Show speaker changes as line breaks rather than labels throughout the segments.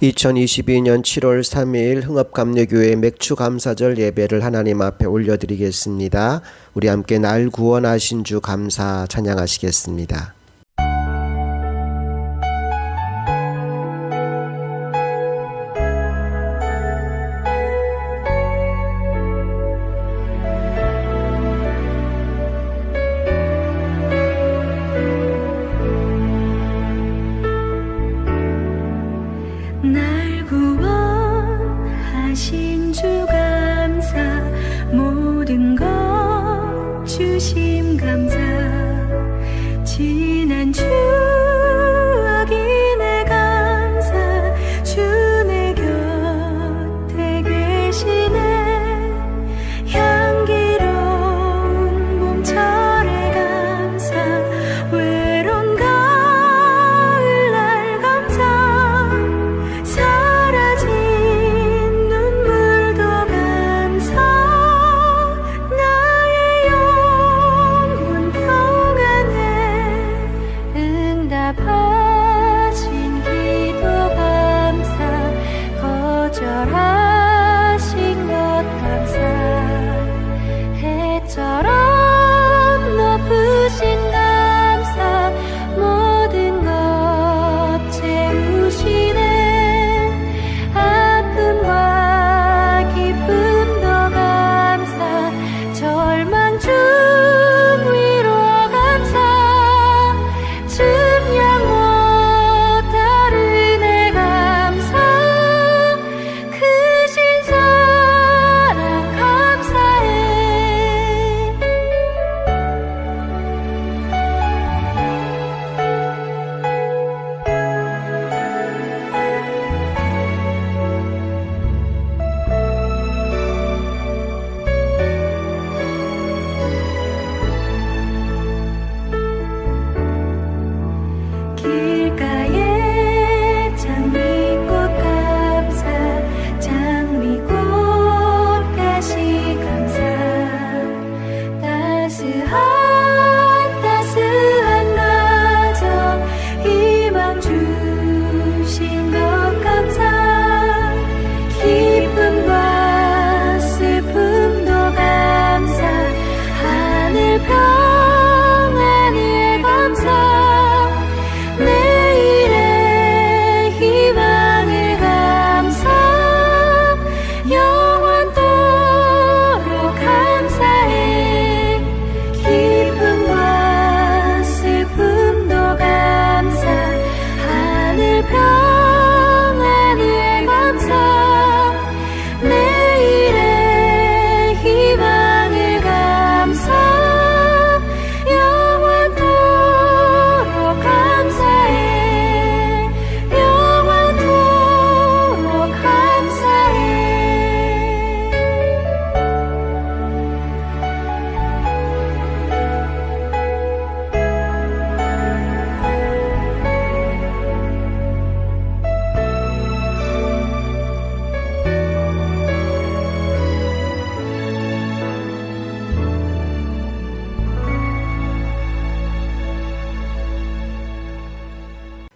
2022년 7월 3일 흥업감리교회 맥주감사절 예배를 하나님 앞에 올려드리겠습니다. 우리 함께 날 구원하신 주 감사 찬양하시겠습니다.
날 구원하신 주 감사, 모든 것 주심 감사. 지난 추억이네 감사. 주 내 곁에 계시네. 향기로운 봄철에 감사. 외로운 가을날 감사. 사라진 눈물도 감사. 나의 영혼 평안해. 응답하신 기도 감사. 거절하신 것 감사. 해처럼 높으신 감사. 모든 것 채우시네. 아픔과 기쁨도 감사. 절망 중 위로 감사. 증량 못할 은혜 감사. 크신 사랑 감사해. 길가에 장미꽃 감사. 장미꽃 가시 감사. 따스한 가정 희망 주신 것 감사. 기쁨과 슬픔도 감사. 하늘 평안을 감사. 내일의 희망을 감사. 영원토록 감사해. 기쁨과 슬픔도 감사. 하늘 평안을 감사. 내일의 희망을 감사. 영원토록 감사해. 영원토록 감사해.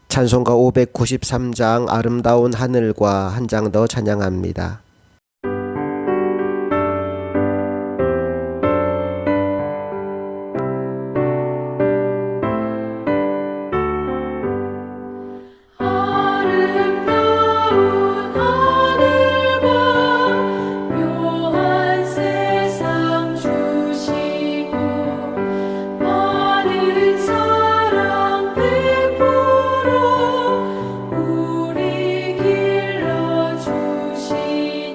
찬송가 593장 아름다운 하늘과 한 장 더 찬양합니다.
아름다운 하늘과 묘한 세상 주시고 많은 사랑 베풀어 우리 길러 주시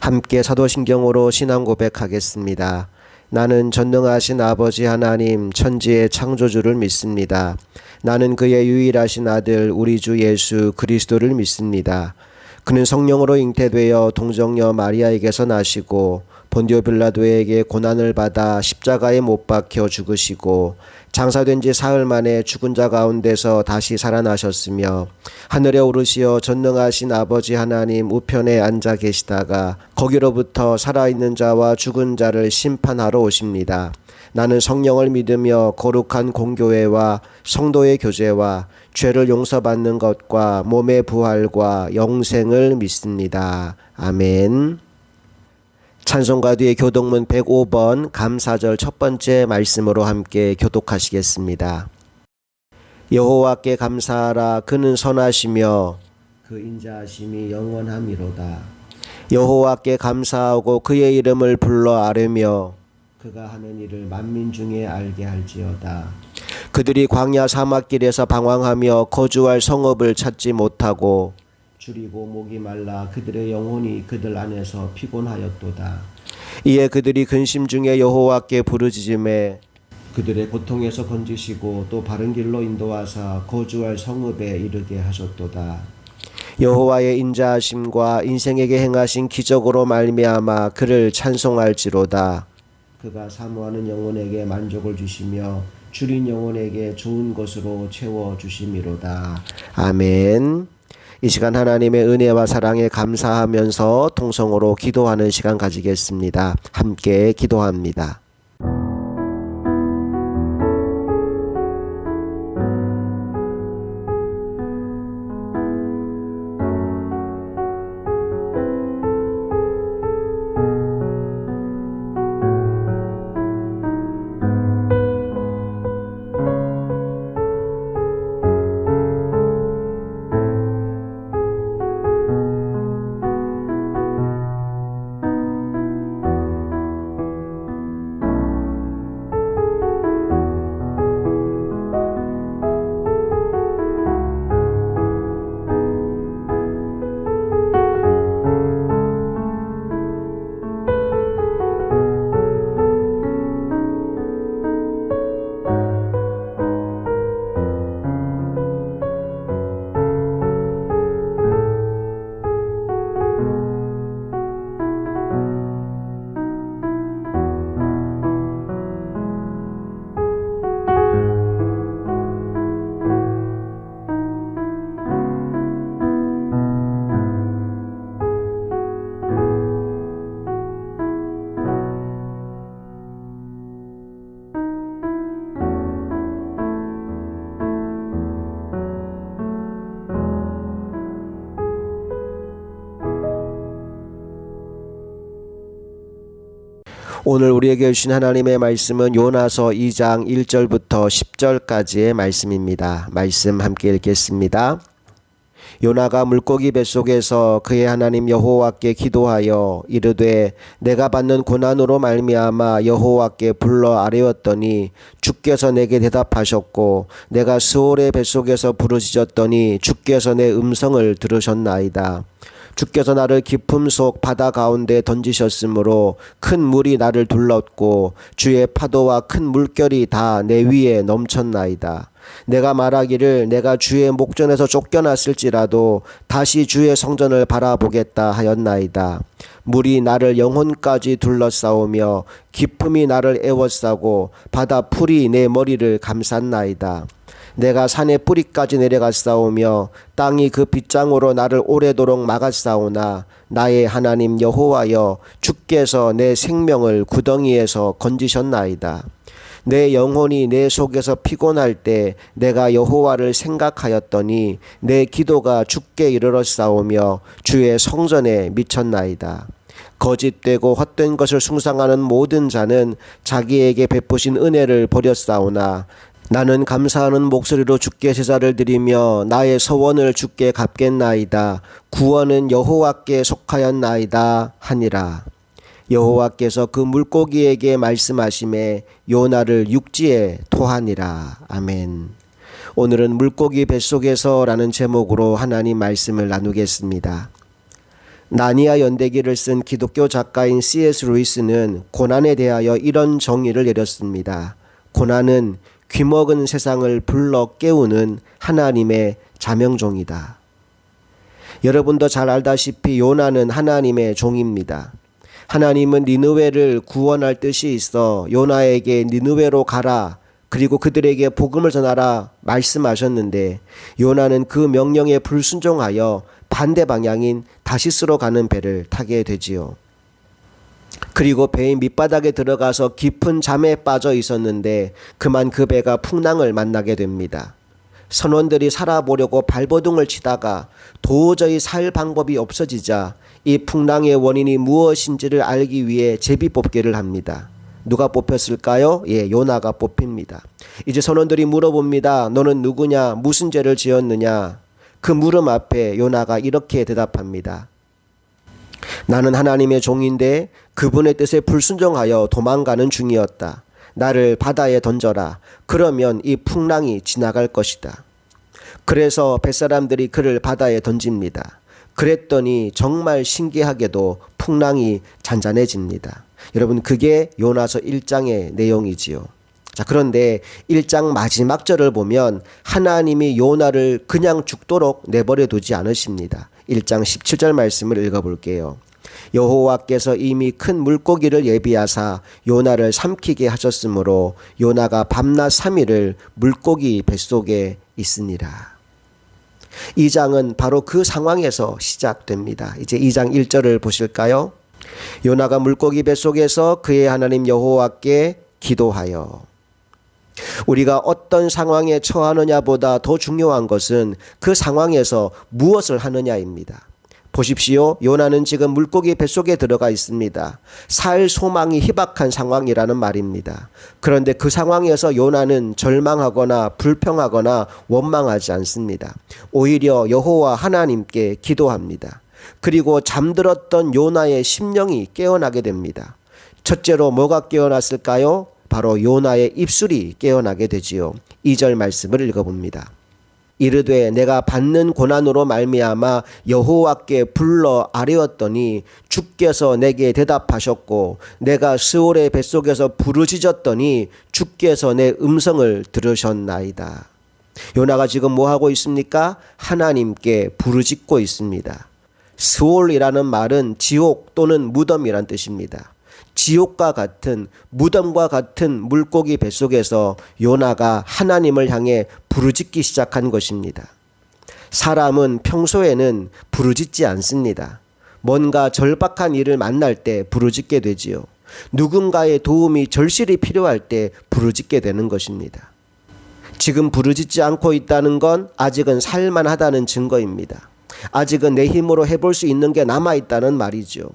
함께 사도신경으로 신앙 고백하겠습니다. 나는 전능하신 아버지 하나님 천지의 창조주를 믿습니다. 나는 그의 유일하신 아들 우리 주 예수 그리스도를 믿습니다. 그는 성령으로 잉태되어 동정녀 마리아에게서 나시고 본디오 빌라도에게 고난을 받아 십자가에 못 박혀 죽으시고 장사된 지 사흘 만에 죽은 자 가운데서 다시 살아나셨으며 하늘에 오르시어 전능하신 아버지 하나님 우편에 앉아 계시다가 거기로부터 살아있는 자와 죽은 자를 심판하러 오십니다. 나는 성령을 믿으며 거룩한 공교회와 성도의 교제와 죄를 용서받는 것과 몸의 부활과 영생을 믿습니다. 아멘. 찬송가 뒤에 교독문 105번 감사절 첫 번째 말씀으로 함께 교독하시겠습니다. 여호와께 감사하라. 그는 선하시며 그 인자하심이 영원함이로다. 여호와께 감사하고 그의 이름을 불러 아뢰며 그가 하는 일을 만민 중에 알게 할지어다. 그들이 광야 사막길에서 방황하며 거주할 성읍을 찾지 못하고 줄이고 목이 말라 그들의 영혼이 그들 안에서 피곤하였도다. 이에 그들이 근심 중에 여호와께 부르짖음에 그들의 고통에서 건지시고 또 바른 길로 인도하사 거주할 성읍에 이르게 하셨도다. 여호와의 인자하심과 인생에게 행하신 기적으로 말미암아 그를 찬송할지로다. 그가 사모하는 영혼에게 만족을 주시며 줄인 영혼에게 좋은 것으로 채워주심이로다. 아멘. 이 시간 하나님의 은혜와 사랑에 감사하면서 통성으로 기도하는 시간 가지겠습니다. 함께 기도합니다. 오늘 우리에게 주신 하나님의 말씀은 요나서 2장 1절부터 10절까지의 말씀입니다. 말씀 함께 읽겠습니다. 요나가 물고기 뱃속에서 그의 하나님 여호와께 기도하여 이르되 내가 받는 고난으로 말미암아 여호와께 불러 아뢰었더니 주께서 내게 대답하셨고 내가 스올의 뱃속에서 부르짖었더니 주께서 내 음성을 들으셨나이다. 주께서 나를 깊음 속 바다 가운데 던지셨으므로 큰 물이 나를 둘렀고 주의 파도와 큰 물결이 다 내 위에 넘쳤나이다. 내가 말하기를 내가 주의 목전에서 쫓겨났을지라도 다시 주의 성전을 바라보겠다 하였나이다. 물이 나를 영혼까지 둘러싸우며 깊음이 나를 에워싸고 바다 풀이 내 머리를 감쌌나이다. 내가 산의 뿌리까지 내려갔사오며 땅이 그 빗장으로 나를 오래도록 막았사오나 나의 하나님 여호와여 주께서 내 생명을 구덩이에서 건지셨나이다. 내 영혼이 내 속에서 피곤할 때 내가 여호와를 생각하였더니 내 기도가 주께 이르렀사오며 주의 성전에 미쳤나이다. 거짓되고 헛된 것을 숭상하는 모든 자는 자기에게 베푸신 은혜를 버렸사오나 나는 감사하는 목소리로 주께 제사를 드리며 나의 서원을 주께 갚겠나이다. 구원은 여호와께 속하였나이다 하니라. 여호와께서 그 물고기에게 말씀하시매 요나를 육지에 토하니라. 아멘. 오늘은 물고기 뱃속에서라는 제목으로 하나님 말씀을 나누겠습니다. 나니아 연대기를 쓴 기독교 작가인 C.S. 루이스는 고난에 대하여 이런 정의를 내렸습니다. 고난은 귀먹은 세상을 불러 깨우는 하나님의 자명종이다. 여러분도 잘 알다시피 요나는 하나님의 종입니다. 하나님은 니느웨를 구원할 뜻이 있어 요나에게 니느웨로 가라, 그리고 그들에게 복음을 전하라 말씀하셨는데 요나는 그 명령에 불순종하여 반대 방향인 다시스로 가는 배를 타게 되지요. 그리고 배의 밑바닥에 들어가서 깊은 잠에 빠져 있었는데 그만 그 배가 풍랑을 만나게 됩니다. 선원들이 살아보려고 발버둥을 치다가 도저히 살 방법이 없어지자 이 풍랑의 원인이 무엇인지를 알기 위해 제비뽑기를 합니다. 누가 뽑혔을까요? 요나가 뽑힙니다. 이제 선원들이 물어봅니다. 너는 누구냐? 무슨 죄를 지었느냐? 그 물음 앞에 요나가 이렇게 대답합니다. 나는 하나님의 종인데 그분의 뜻에 불순종하여 도망가는 중이었다. 나를 바다에 던져라. 그러면 이 풍랑이 지나갈 것이다. 그래서 뱃사람들이 그를 바다에 던집니다. 그랬더니 정말 신기하게도 풍랑이 잔잔해집니다. 여러분, 그게 요나서 1장의 내용이지요. 자, 그런데 1장 마지막 절을 보면 하나님이 요나를 그냥 죽도록 내버려 두지 않으십니다. 1장 17절 말씀을 읽어볼게요. 여호와께서 이미 큰 물고기를 예비하사 요나를 삼키게 하셨으므로 요나가 밤낮 3일을 물고기 뱃속에 있으니라. 2장은 바로 그 상황에서 시작됩니다. 이제 2장 1절을 보실까요? 요나가 물고기 뱃속에서 그의 하나님 여호와께 기도하여. 우리가 어떤 상황에 처하느냐보다 더 중요한 것은 그 상황에서 무엇을 하느냐입니다. 보십시오. 요나는 지금 물고기 뱃속에 들어가 있습니다. 살 소망이 희박한 상황이라는 말입니다. 그런데 그 상황에서 요나는 절망하거나 불평하거나 원망하지 않습니다. 오히려 여호와 하나님께 기도합니다. 그리고 잠들었던 요나의 심령이 깨어나게 됩니다. 첫째로 뭐가 깨어났을까요? 바로 요나의 입술이 깨어나게 되지요. 2절 말씀을 읽어봅니다. 이르되 내가 받는 고난으로 말미암아 여호와께 불러 아뢰었더니 주께서 내게 대답하셨고 내가 스올의 뱃속에서 부르짖었더니 주께서 내 음성을 들으셨나이다. 요나가 지금 뭐하고 있습니까? 하나님께 부르짖고 있습니다. 스올이라는 말은 지옥 또는 무덤이란 뜻입니다. 지옥과 같은, 무덤과 같은 물고기 뱃속에서 요나가 하나님을 향해 부르짖기 시작한 것입니다. 사람은 평소에는 부르짖지 않습니다. 뭔가 절박한 일을 만날 때 부르짖게 되지요. 누군가의 도움이 절실히 필요할 때 부르짖게 되는 것입니다. 지금 부르짖지 않고 있다는 건 아직은 살만하다는 증거입니다. 아직은 내 힘으로 해볼 수 있는 게 남아있다는 말이죠.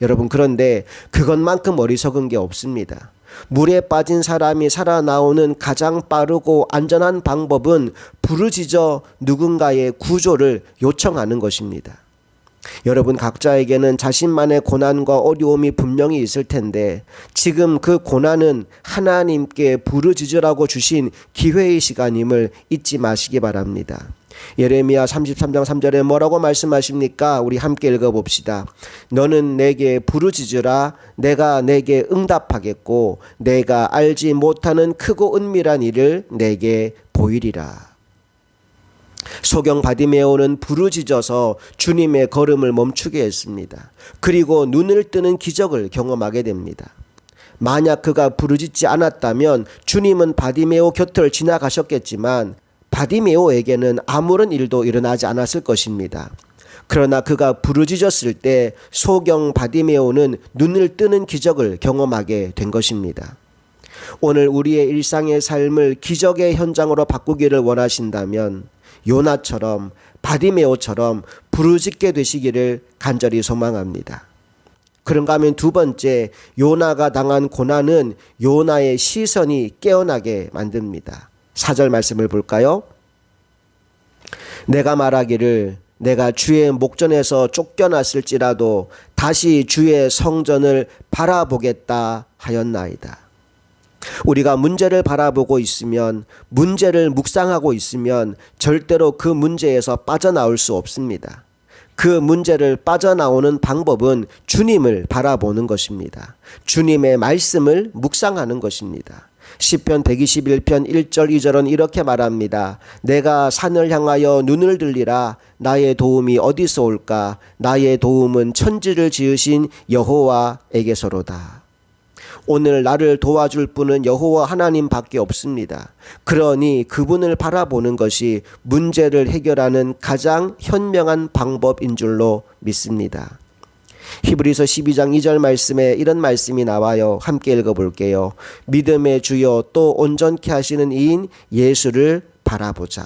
여러분, 그런데 그것만큼 어리석은 게 없습니다. 물에 빠진 사람이 살아나오는 가장 빠르고 안전한 방법은 부르짖어 누군가의 구조를 요청하는 것입니다. 여러분 각자에게는 자신만의 고난과 어려움이 분명히 있을 텐데 지금 그 고난은 하나님께 부르짖으라고 주신 기회의 시간임을 잊지 마시기 바랍니다. 예레미야 33장 3절에 뭐라고 말씀하십니까? 우리 함께 읽어봅시다. 너는 내게 부르짖으라. 내가 내게 응답하겠고 내가 알지 못하는 크고 은밀한 일을 내게 보이리라. 소경 바디메오는 부르짖어서 주님의 걸음을 멈추게 했습니다. 그리고 눈을 뜨는 기적을 경험하게 됩니다. 만약 그가 부르짖지 않았다면 주님은 바디메오 곁을 지나가셨겠지만 바디메오에게는 아무런 일도 일어나지 않았을 것입니다. 그러나 그가 부르짖었을 때 소경 바디메오는 눈을 뜨는 기적을 경험하게 된 것입니다. 오늘 우리의 일상의 삶을 기적의 현장으로 바꾸기를 원하신다면 요나처럼 바디메오처럼 부르짖게 되시기를 간절히 소망합니다. 그런가 하면 두 번째, 요나가 당한 고난은 요나의 시선이 깨어나게 만듭니다. 4절 말씀을 볼까요? 내가 말하기를 내가 주의 목전에서 쫓겨났을지라도 다시 주의 성전을 바라보겠다 하였나이다. 우리가 문제를 바라보고 있으면, 문제를 묵상하고 있으면 절대로 그 문제에서 빠져나올 수 없습니다. 그 문제를 빠져나오는 방법은 주님을 바라보는 것입니다. 주님의 말씀을 묵상하는 것입니다. 시편 121편 1절 2절은 이렇게 말합니다. 내가 산을 향하여 눈을 들리라. 나의 도움이 어디서 올까? 나의 도움은 천지를 지으신 여호와에게서로다. 오늘 나를 도와줄 분은 여호와 하나님밖에 없습니다. 그러니 그분을 바라보는 것이 문제를 해결하는 가장 현명한 방법인 줄로 믿습니다. 히브리서 12장 2절 말씀에 이런 말씀이 나와요. 함께 읽어볼게요. 믿음의 주여 또 온전케 하시는 이인 예수를 바라보자.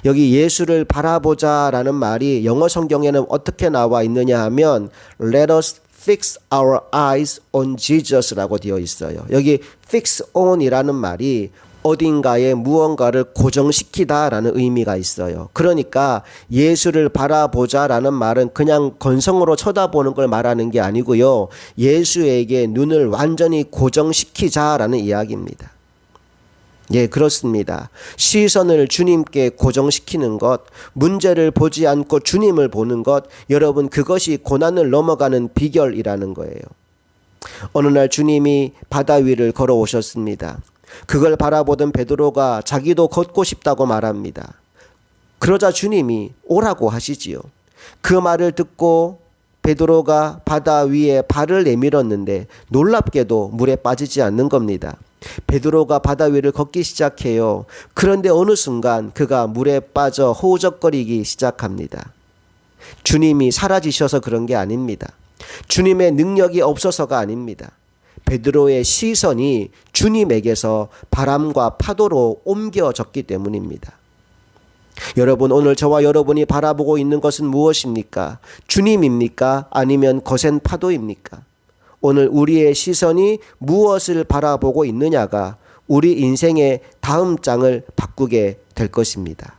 여기 예수를 바라보자라는 말이 영어 성경에는 어떻게 나와 있느냐 하면 Let us fix our eyes on Jesus라고 되어 있어요. 여기 fix on이라는 말이 어딘가에 무언가를 고정시키다라는 의미가 있어요. 그러니까 예수를 바라보자라는 말은 그냥 건성으로 쳐다보는 걸 말하는 게 아니고요. 예수에게 눈을 완전히 고정시키자라는 이야기입니다. 예, 그렇습니다. 시선을 주님께 고정시키는 것, 문제를 보지 않고 주님을 보는 것, 여러분 그것이 고난을 넘어가는 비결이라는 거예요. 어느 날 주님이 바다 위를 걸어오셨습니다. 그걸 바라보던 베드로가 자기도 걷고 싶다고 말합니다. 그러자 주님이 오라고 하시지요. 그 말을 듣고 베드로가 바다 위에 발을 내밀었는데 놀랍게도 물에 빠지지 않는 겁니다. 베드로가 바다 위를 걷기 시작해요. 그런데 어느 순간 그가 물에 빠져 허우적거리기 시작합니다. 주님이 사라지셔서 그런 게 아닙니다. 주님의 능력이 없어서가 아닙니다. 베드로의 시선이 주님에게서 바람과 파도로 옮겨졌기 때문입니다. 여러분, 오늘 저와 여러분이 바라보고 있는 것은 무엇입니까? 주님입니까? 아니면 거센 파도입니까? 오늘 우리의 시선이 무엇을 바라보고 있느냐가 우리 인생의 다음 장을 바꾸게 될 것입니다.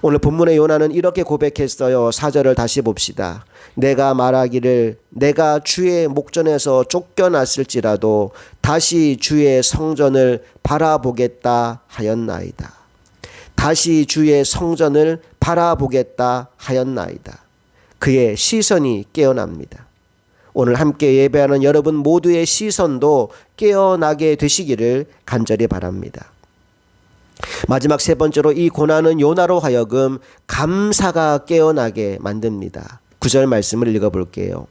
오늘 본문의 요나는 이렇게 고백했어요. 4절을 다시 봅시다. 내가 말하기를 내가 주의 목전에서 쫓겨났을지라도 다시 주의 성전을 바라보겠다 하였나이다. 다시 주의 성전을 바라보겠다 하였나이다. 그의 시선이 깨어납니다. 오늘 함께 예배하는 여러분 모두의 시선도 깨어나게 되시기를 간절히 바랍니다. 마지막 세 번째로 이 고난은 요나로 하여금 감사가 깨어나게 만듭니다. 9절 말씀을 읽어볼게요.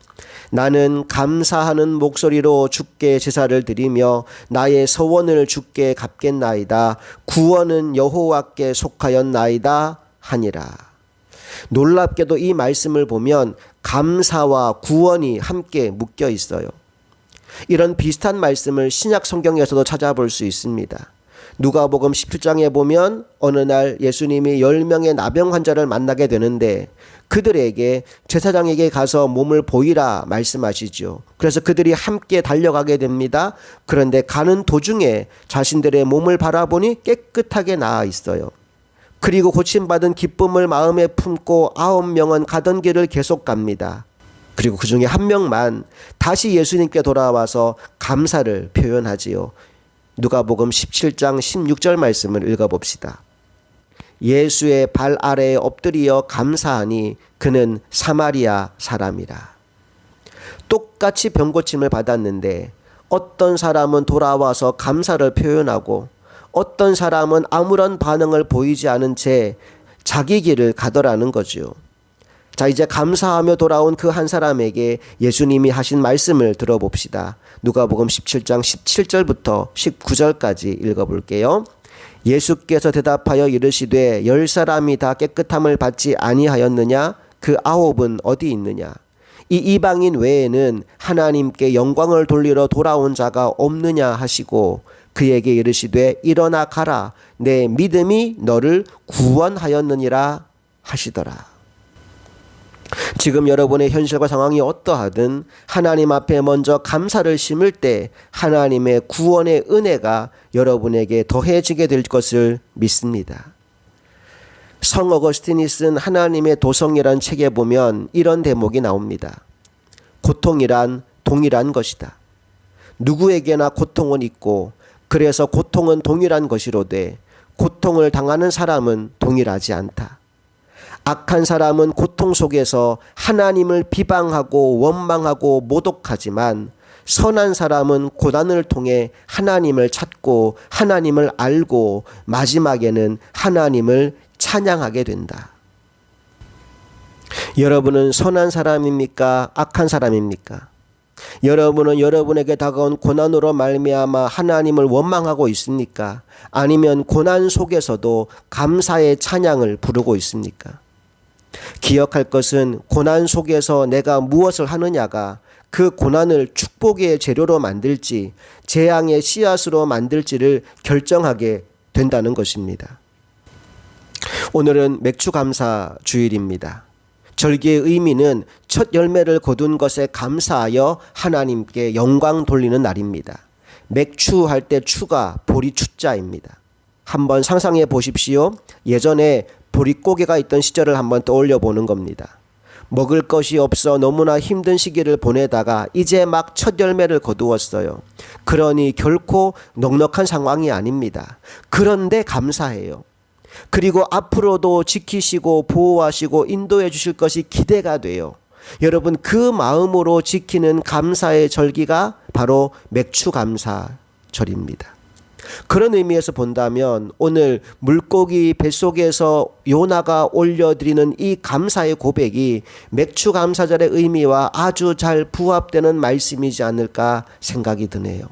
나는 감사하는 목소리로 주께 제사를 드리며 나의 서원을 주께 갚겠나이다. 구원은 여호와께 속하였나이다 하니라. 놀랍게도 이 말씀을 보면 감사와 구원이 함께 묶여 있어요. 이런 비슷한 말씀을 신약 성경에서도 찾아볼 수 있습니다. 누가복음 17장에 보면 어느 날 예수님이 10명의 나병 환자를 만나게 되는데 그들에게 제사장에게 가서 몸을 보이라 말씀하시죠. 그래서 그들이 함께 달려가게 됩니다. 그런데 가는 도중에 자신들의 몸을 바라보니 깨끗하게 나아 있어요. 그리고 고침받은 기쁨을 마음에 품고 9명은 가던 길을 계속 갑니다. 그리고 그 중에 한 명만 다시 예수님께 돌아와서 감사를 표현하지요. 누가복음 17장 16절 말씀을 읽어봅시다. 예수의 발 아래에 엎드리어 감사하니 그는 사마리아 사람이라. 똑같이 병고침을 받았는데 어떤 사람은 돌아와서 감사를 표현하고 어떤 사람은 아무런 반응을 보이지 않은 채 자기 길을 가더라는 거죠. 자, 이제 감사하며 돌아온 그 한 사람에게 예수님이 하신 말씀을 들어봅시다. 누가복음 17장 17절부터 19절까지 읽어볼게요. 예수께서 대답하여 이르시되 10사람이 다 깨끗함을 받지 아니하였느냐? 그 9은 어디 있느냐? 이 이방인 외에는 하나님께 영광을 돌리러 돌아온 자가 없느냐 하시고 그에게 이르시되 일어나 가라. 내 믿음이 너를 구원하였느니라 하시더라. 지금 여러분의 현실과 상황이 어떠하든 하나님 앞에 먼저 감사를 심을 때 하나님의 구원의 은혜가 여러분에게 더해지게 될 것을 믿습니다. 성 어거스틴이 쓴 하나님의 도성이란 책에 보면 이런 대목이 나옵니다. 고통이란 동일한 것이다. 누구에게나 고통은 있고 그래서 고통은 동일한 것이로되 고통을 당하는 사람은 동일하지 않다. 악한 사람은 고통 속에서 하나님을 비방하고 원망하고 모독하지만 선한 사람은 고난을 통해 하나님을 찾고 하나님을 알고 마지막에는 하나님을 찬양하게 된다. 여러분은 선한 사람입니까? 악한 사람입니까? 여러분은 여러분에게 다가온 고난으로 말미암아 하나님을 원망하고 있습니까? 아니면 고난 속에서도 감사의 찬양을 부르고 있습니까? 기억할 것은 고난 속에서 내가 무엇을 하느냐가 그 고난을 축복의 재료로 만들지 재앙의 씨앗으로 만들지를 결정하게 된다는 것입니다. 오늘은 맥주감사 주일입니다. 절기의 의미는 첫 열매를 거둔 것에 감사하여 하나님께 영광 돌리는 날입니다. 맥추할 때 추가 보리 추자입니다. 한번 상상해 보십시오. 예전에 보릿고개가 있던 시절을 한번 떠올려 보는 겁니다. 먹을 것이 없어 너무나 힘든 시기를 보내다가 이제 막 첫 열매를 거두었어요. 그러니 결코 넉넉한 상황이 아닙니다. 그런데 감사해요. 그리고 앞으로도 지키시고 보호하시고 인도해 주실 것이 기대가 돼요. 여러분, 그 마음으로 지키는 감사의 절기가 바로 맥추감사절입니다. 그런 의미에서 본다면 오늘 물고기 뱃속에서 요나가 올려드리는 이 감사의 고백이 맥추감사절의 의미와 아주 잘 부합되는 말씀이지 않을까 생각이 드네요.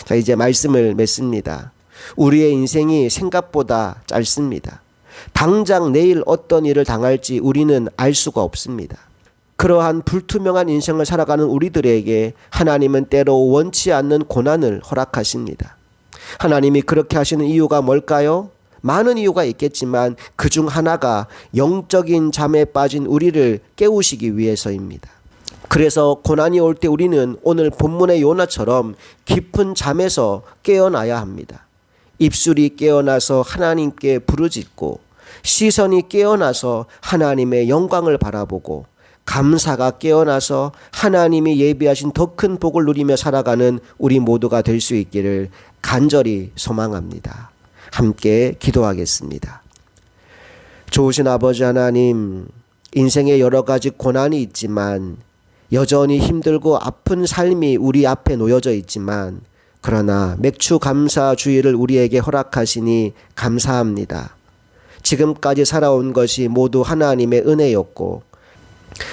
자, 이제 말씀을 맺습니다. 우리의 인생이 생각보다 짧습니다. 당장 내일 어떤 일을 당할지 우리는 알 수가 없습니다. 그러한 불투명한 인생을 살아가는 우리들에게 하나님은 때로 원치 않는 고난을 허락하십니다. 하나님이 그렇게 하시는 이유가 뭘까요? 많은 이유가 있겠지만 그중 하나가 영적인 잠에 빠진 우리를 깨우시기 위해서입니다. 그래서 고난이 올 때 우리는 오늘 본문의 요나처럼 깊은 잠에서 깨어나야 합니다. 입술이 깨어나서 하나님께 부르짖고 시선이 깨어나서 하나님의 영광을 바라보고 감사가 깨어나서 하나님이 예비하신 더 큰 복을 누리며 살아가는 우리 모두가 될 수 있기를 간절히 소망합니다. 함께 기도하겠습니다. 좋으신 아버지 하나님, 인생에 여러 가지 고난이 있지만 여전히 힘들고 아픈 삶이 우리 앞에 놓여져 있지만 그러나 맥추감사주의를 우리에게 허락하시니 감사합니다. 지금까지 살아온 것이 모두 하나님의 은혜였고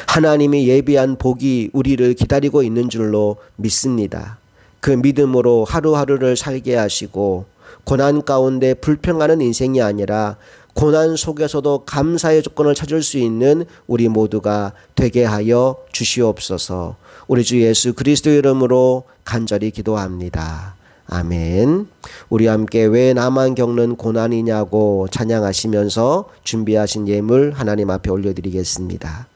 하나님이 예비한 복이 우리를 기다리고 있는 줄로 믿습니다. 그 믿음으로 하루하루를 살게 하시고 고난 가운데 불평하는 인생이 아니라 고난 속에서도 감사의 조건을 찾을 수 있는 우리 모두가 되게 하여 주시옵소서. 우리 주 예수 그리스도의 이름으로 간절히 기도합니다. 아멘. 우리 함께 왜 나만 겪는 고난이냐고 찬양하시면서 준비하신 예물 하나님 앞에 올려드리겠습니다.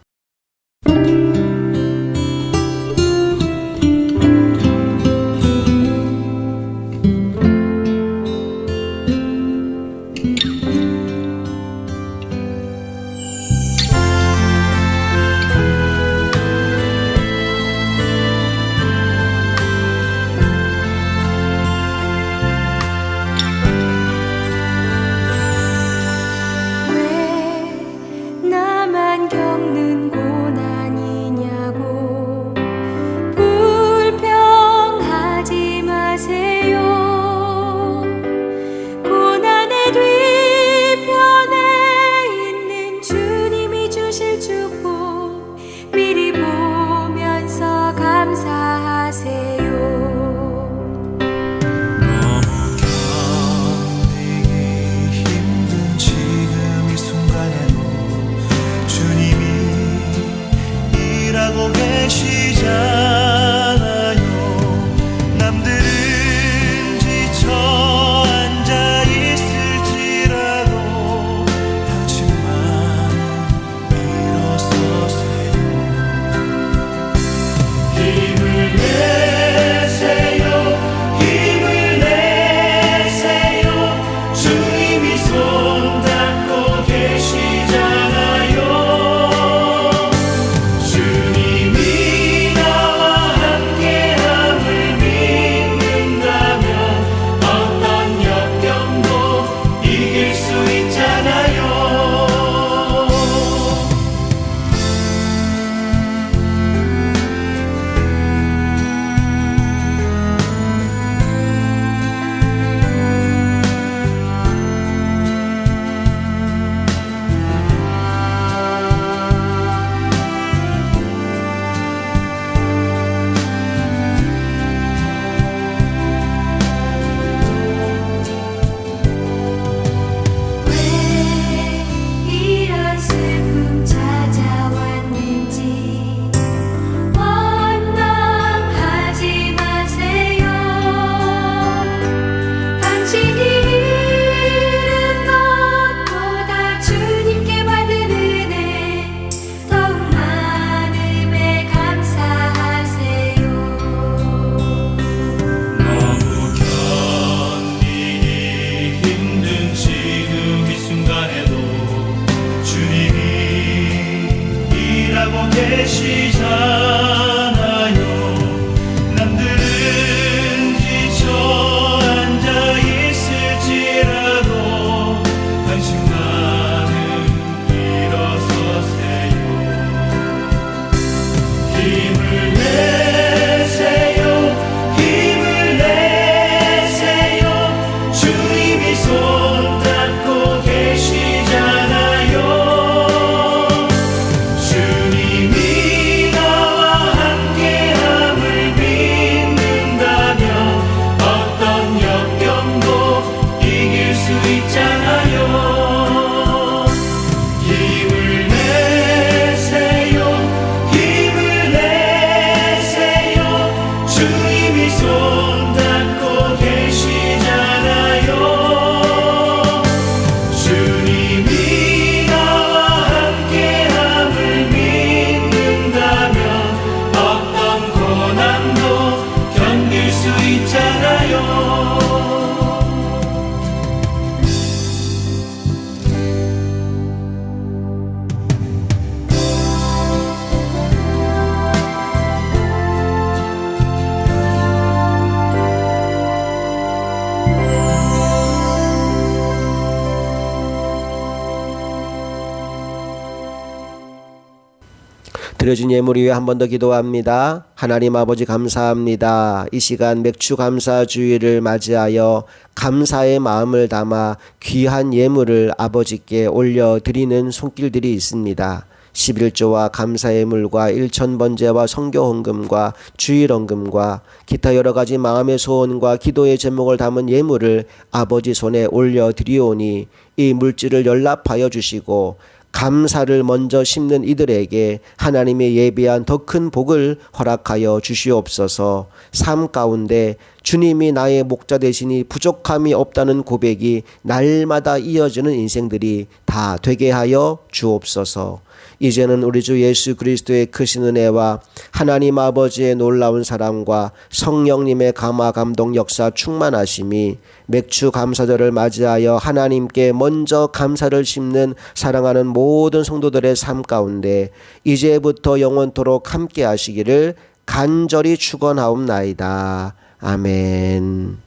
왜 나만 겪는
손잡고 계시잖아요. 주님이 나와 함께함을 믿는다면 어떤 역경도 이길 수 있잖아요. 힘을 내세요, 힘을 내세요. 주님이 손잡고 계시잖아요. 주님이 나와 함께함을 믿는다면 어떤 고난도 견딜 수 있잖아요.
드려진 예물 위해 한 번 더 기도합니다. 하나님 아버지 감사합니다. 이 시간 맥주 감사 주일을 맞이하여 감사의 마음을 담아 귀한 예물을 아버지께 올려드리는 손길들이 있습니다. 11조와 감사의 물과 일천번제와 성교헌금과 주일헌금과 기타 여러가지 마음의 소원과 기도의 제목을 담은 예물을 아버지 손에 올려드리오니 이 물질을 연락하여 주시고 감사를 먼저 심는 이들에게 하나님의 예비한 더 큰 복을 허락하여 주시옵소서. 삶 가운데 주님이 나의 목자 되시니 부족함이 없다는 고백이 날마다 이어지는 인생들이 다 되게 하여 주옵소서. 이제는 우리 주 예수 그리스도의 크신 은혜와 하나님 아버지의 놀라운 사랑과 성령님의 감화 감동 역사 충만하심이 맥주 감사절을 맞이하여 하나님께 먼저 감사를 심는 사랑하는 모든 성도들의 삶 가운데 이제부터 영원토록 함께 하시기를 간절히 축원하옵나이다. 아멘.